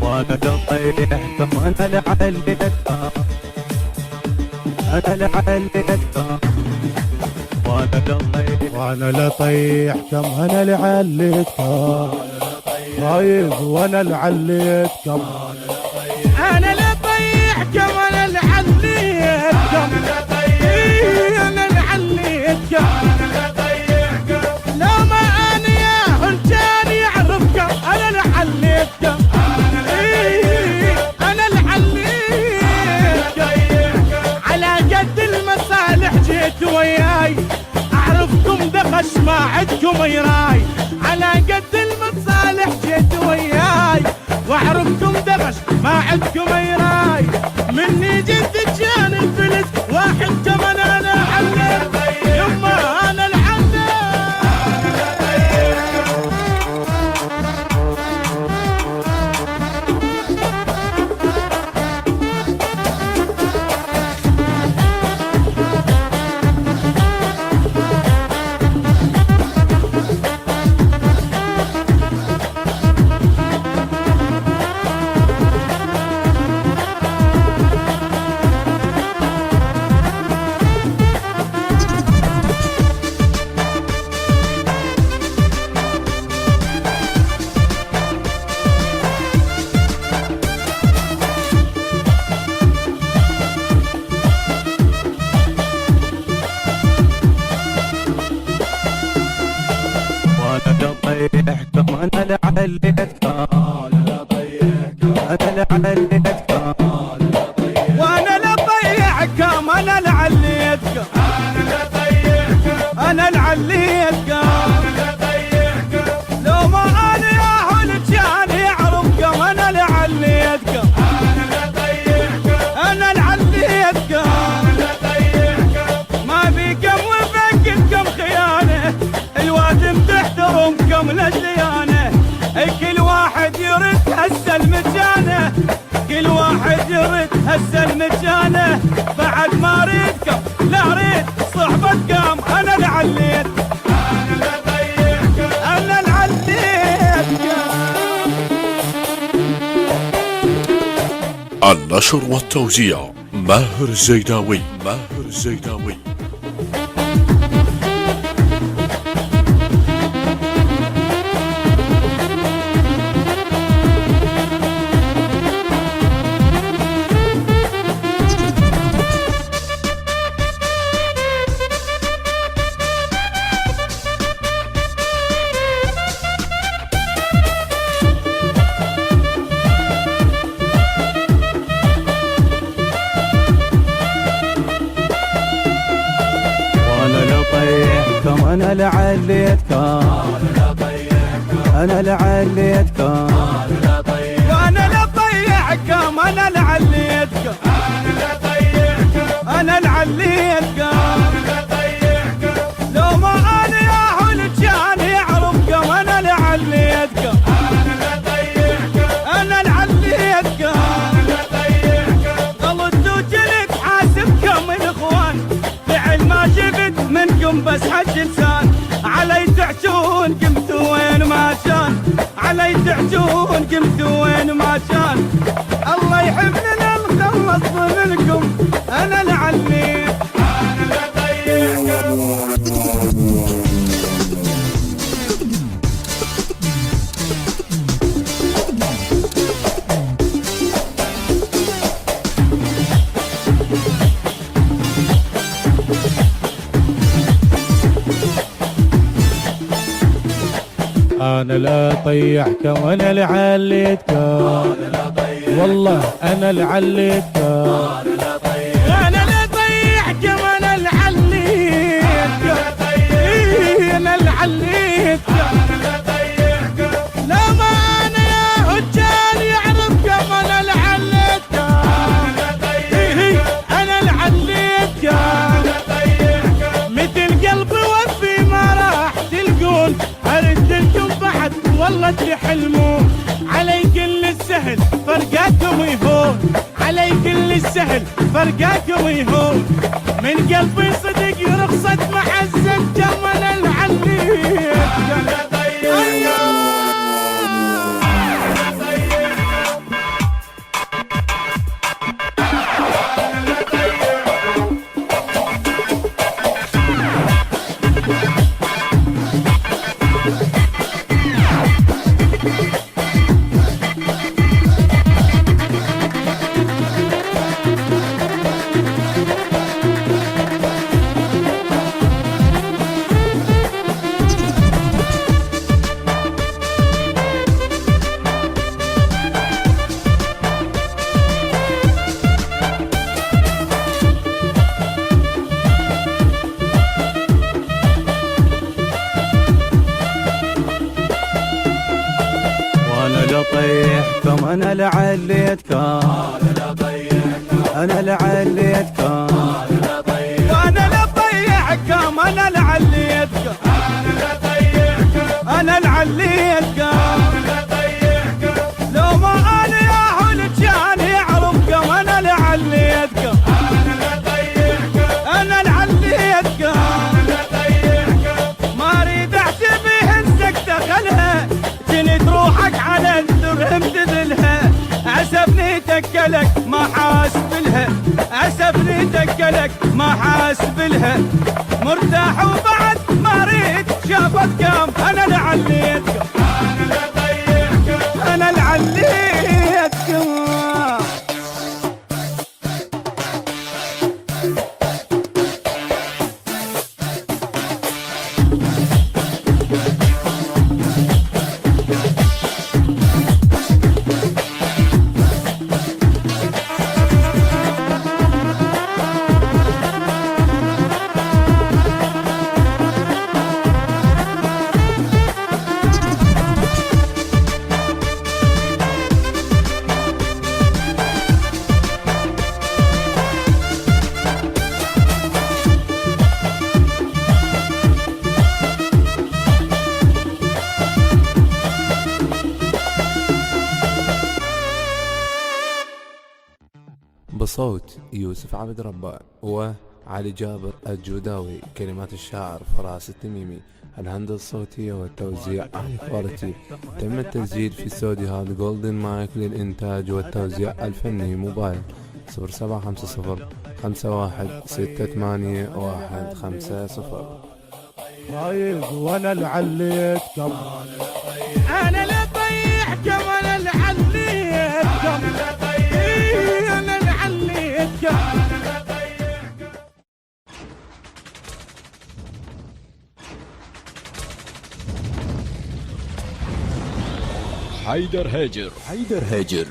وانا لطيحكم انا لعليتكم انا لعليتكم وانا لطيحكم انا لعليتكم طيب وانا لعليتكم انا لطيحكم انا لعليتكم انا لعليتكم لو ما انا ياهل كان يعرفكم انا لعليتكم انا لعليتكم على قد المصالح جيت وياي اعرفكم دخش ما عندكم يراي على قد المصالح جيت وياي واعرفكم دغش ما عندكم يراي مني جد كان الفلس واحد كمان انا علم يما انا العلم لطيحكم انا لعليتكم انا لعليتكم وانا لطيحكم انا لعليتكم انا لعليتكم لو ما انا ياهل كان يعرفكم انا لعليتكم انا لعليتكم ما بيكم وفكتكم خيانه الوادم تحترمكم للديانه كل واحد يرد هسه المجانه كل واحد يرد هسه المجانه بعد ما اريدكم لا اريد صحبتكم انا لعليت انا لعليتكم. النشر والتوزيع ماهر الزيداوي انا لعليتكم انا لعليتكم وانا لطيحكم انا لعليتكم انا لعليتكم لو ما انا ياهل كان يعرفكم انا لعليتكم انا لعليتكم غلطت وجلت حاسبكم الاخوان فعل ما جبت منكم بس حج لسان علي تحجون قمتوا وين ما كان علي تحجون قمتوا وين ما كان الله يحب لنا نخلص منكم انا لعليت انا لطيحكم انا لا طيحكم انا لعليتكم والله انا لعليتكم انا لطيحكم انا لعليتكم انا لعليتكم لا ما انا يا كان يعرفكم انا لعليتكم انا لعليتكم مثل قلبي وفي ما راح تلقون ارد لكم بعد والله تحلمون علي كل السهل فرقاكم يهون علي كل السهل فرقاكم يهون من قلبي صدق رخصة محزنكم انا لعليتكم اطيحكم انا اللي عليتكم انا اللي عليتكم وانا اللي اطيحكم انا اللي عليتكم انا اللي عليتكم لو ما انا يا حلت كان يعرفكم انا اللي عليتكم انا اللي عليتكم ما اريد احسبي هزك دخلها جنيت روحك على الدرهم تذلها عسبني تكلك ما حاسب لها عسبني تكلك ما حاسب لها مرتاح وبعد ما اريد شافتكم انا اللي عليتكم انا اللي عليتكم بصوت يوسف عبد ربان وعلي جابر الجوداوي، كلمات الشاعر فراس التميمي، الهندسة الصوتية والتوزيع علي كواليتي. تم التسجيل في استوديوهات جولدن مايك للإنتاج والتوزيع الفني. موبايل 0750 5168 رايق وانا اللي عليتكم انا اللي اطيحكم انا اللي عليتكم انا اللي عليتكم حيدر هاجر